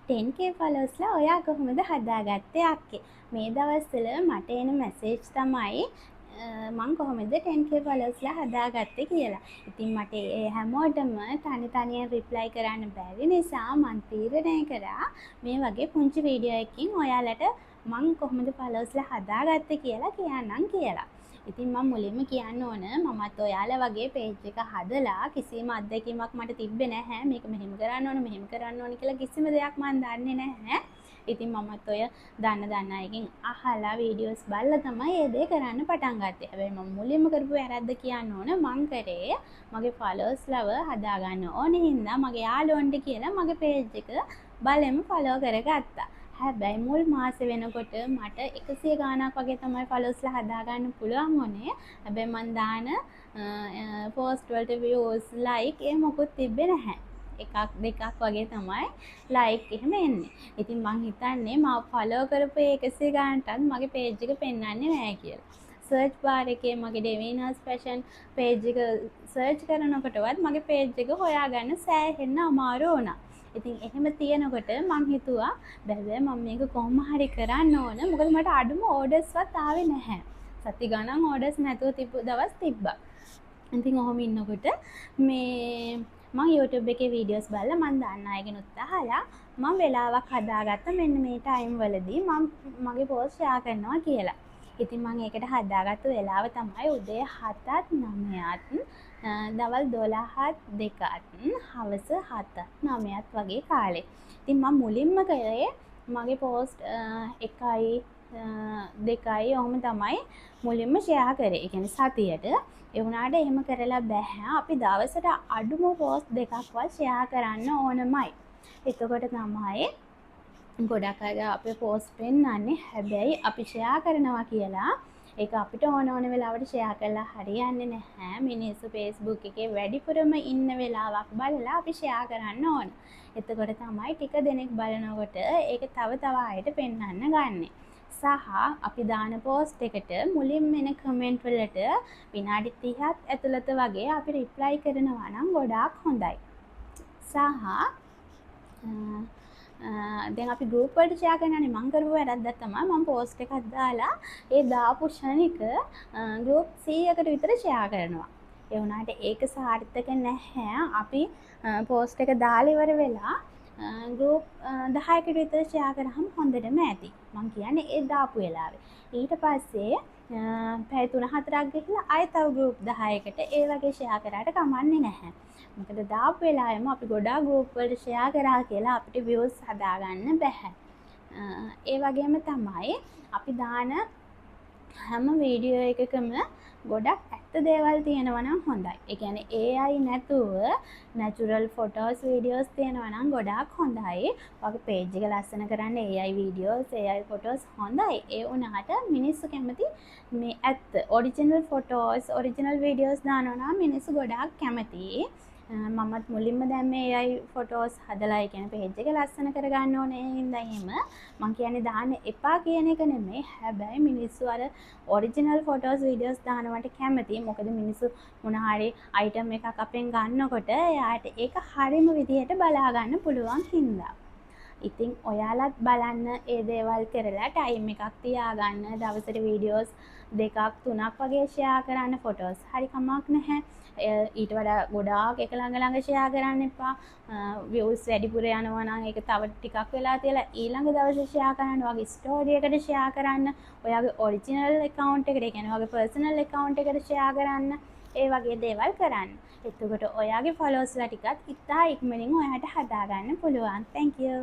10k ෆලෝස්ලා ඔයා කොහොමද හදාගත්තේ අක්කේ? මේ දවස්වල මට එන මැසේජ් තමයි මං කොහොමද 10k ෆලෝස්ලා හදාගත්තේ කියලා. ඉතින් මට ඒ හැමෝටම තනියෙන් රිප්ලයි කරන්න බැරි නිසා මං තීරණය කරා මේ වගේ පුංචි වීඩියෝ එකකින් ඔයාලට මං කොහොමද ෆලෝස්ලා හදාගත්තේ කියලා කියන්නම් කියලා. ඉතින් මම මුලින්ම කියන්න ඕන මමත් ඔයාලා වගේ පේජ් එක හදලා කිසිම අත්දැකීමක් මට තිබ්බේ නැහැ. මේක මෙහෙම කරන්න ඕන කියලා කිසිම දෙයක් මම දන්නේ නැහැ. ඉතින් මමත් ඔය දන්න අයගෙන් අහලා වීඩියෝස් බලලා තමයි මේ දේ කරන්න පටන් ගත්තේ. හැබැයි මම මුලින්ම කරපු වැරද්ද කියන්න ඕන මං කරේ මගේ ෆලෝවර්ස්ලව හදාගන්න ඕනේ හින්දා මගේ යාළුවන්ට කියලා මගේ පේජ් එක බලෙන්ම ෆලෝ කරගත්තා. හැබැයි මුල් මාසේ වෙනකොට මට 100 ගාණක් වගේ තමයි ෆලෝවර්ස්ලා හදාගන්න පුළුවන් වුණේ. හැබැයි මන් දාන පෝස්ට් වලට views like ඒ මොකුත් තිබ්බේ නැහැ. එකක් දෙකක් වගේ තමයි like එහෙම එන්නේ. ඉතින් මං හිතන්නේ මම ෆලෝ කරපු 100 ගාණටත් මගේ page එක පෙන්වන්නේ නැහැ කියලා. search bar එකේ මගේ Devinas fashion page එක search කරනකොටවත් මගේ page එක හොයාගන්න සෑහෙන්න අමාරු වුණා. ඉතින් එහෙම තියෙනකොට මං හිතුවා බැලුවා මම මේක කොහොම හරි කරන්න ඕන. මොකද මට අඩුම ඕඩර්ස්වත් ආවේ නැහැ. සති ගණන් ඕඩර්ස් නැතුව තිබ්බ දවස් තිබ්බා. ඉතින් ඔහොම ඉන්නකොට මේ මම YouTube එකේ වීඩියෝස් බලලා මම දන්න අයගෙනුත් අහලා මම වෙලාවක් හදාගත්ත මෙන්න මේ ටයිම් වලදී මම මගේ පෝස්ට් ෂෙයා කරනවා කියලා. ඉතින් මම ඒකට හදාගත්ත වෙලාව තමයි උදේ 7ත් 9ත් දවල් 12ත් 2ත් හවස 7ත් 9ත් වගේ කාලේ. ඉතින් මම මුලින්ම කරේ මගේ පෝස්ට් 1යි 2යි ඔහොම තමයි මුලින්ම ෂෙයා කරේ. ඒ කියන්නේ සතියට. ඒ වුණාට එහෙම කරලා බෑ. අපි දවසට අඩුම පෝස්ට් දෙකක්වත් ෂෙයා කරන්න ඕනමයි. එතකොට තමයි ගොඩක් අය අපේ පෝස්ට් පෙන්වන්නේ. හැබැයි අපි ෂෙයා කරනවා කියලා ඒක අපිට ඕන වෙලාවට ෂෙයා කරලා හරියන්නේ නැහැ. මිනිස්සු Facebook එකේ වැඩිපුරම ඉන්න වෙලාවක් බලලා අපි ෂෙයා කරන්න ඕන. එතකොට තමයි ටික දෙනෙක් බලනකොට ඒක තව අයට පෙන්වන්න ගන්නෙ. සහ අපි දාන පෝස්ට් එකට මුලින්ම එන කමෙන්ට් වලට විනාඩි 30ක් ඇතුළත වගේ අපි රිප්ලයි කරනවා නම් ගොඩාක් හොඳයි. සහ දැන් අපි ගෲප් වලට ෂෙයා කරනනේ මම කරපු වැරද්දක් තමයි මම පෝස්ට් එකක් දාලා ඒ දාපු ෂණික ගෲප් 100කට විතර ෂෙයා කරනවා. ඒ වුණාට ඒක සාර්ථක නැහැ. අපි පෝස්ට් එක දාලා ඉවර වෙලා ගෲප් 10කට විතර ෂෙයා කරාම හොඳටම ඇති. මම කියන්නේ ඒ දාපු වෙලාවේ. ඊට පස්සේ පැය 3-4ක් ගිහලා ආයෙ තව ගෲප් 10කට ඒ වගේ ෂෙයා කරාට කමන්නේ නැහැ. මොකද දාපු වෙලාවෙම අපි ගොඩාක් ගෲප් වලට ෂෙයා කරා කියලා අපිට views හදාගන්න බැහැ. ඒ වගේම තමයි අපි දාන හැම වීඩියෝ එකකම ගොඩක් ඇත්ත දේවල් තියෙනවා නම් හොඳයි. ඒ කියන්නේ AI නැතුව natural photos videos තියෙනවා නම් ගොඩාක් හොඳයි. ඔයාගේ page එක ලස්සන කරන්න AI videos, AI photos හොඳයි. ඒ වුණාට මිනිස්සු කැමති මේ ඇත්ත original photos, original videos දානවා නම් මිනිස්සු ගොඩාක් කැමතියි. මමත් මුලින්ම දැන් මේ AI ෆොටෝස් හදලා ඒ කියන්නේ page එක ලස්සන කරගන්න ඕනේ හින්දා එහෙම මම කියන්නේ දාන්න එපා කියන එක නෙමෙයි. හැබැයි මිනිස්සු අර ඔරිජිනල් ෆොටෝස් වීඩියෝස් දානවට කැමතියි. මොකද මිනිස්සු මොන හරි අයිටම් එකක් අපෙන් ගන්නකොට එයාට ඒක හරියම විදිහට බලා ගන්න පුළුවන් හින්දා. ඉතින් ඔයාලත් බලන්න ඒ දේවල් කරලා ටයිම් එකක් තියාගන්න. දවසට වීඩියෝස් 2ක් 3ක් වගේ ෂෙයා කරන්න ෆොටෝස්. හරි කමක් නැහැ. ඊට වඩා ගොඩාක් එක ළඟ ෂෙයා කරන්න එපා. views වැඩිපුර යනවා නම් ඒක තව ටිකක් වෙලා තියලා ඊළඟ දවසේ ෂෙයා කරන්න. ඔයාගේ ස්ටෝරි එකට ෂෙයා කරන්න. ඔයාගේ ඔරිජිනල් account එකට, ඒ කියන්නේ ඔයාගේ personal account එකට ෂෙයා කරන්න. ඒ වගේ දේවල් කරන්න. එතකොට ඔයාගේ followers ලා ටිකත් ඉතා ඉක්මනින් ඔයාට හදාගන්න පුළුවන්. Thank you.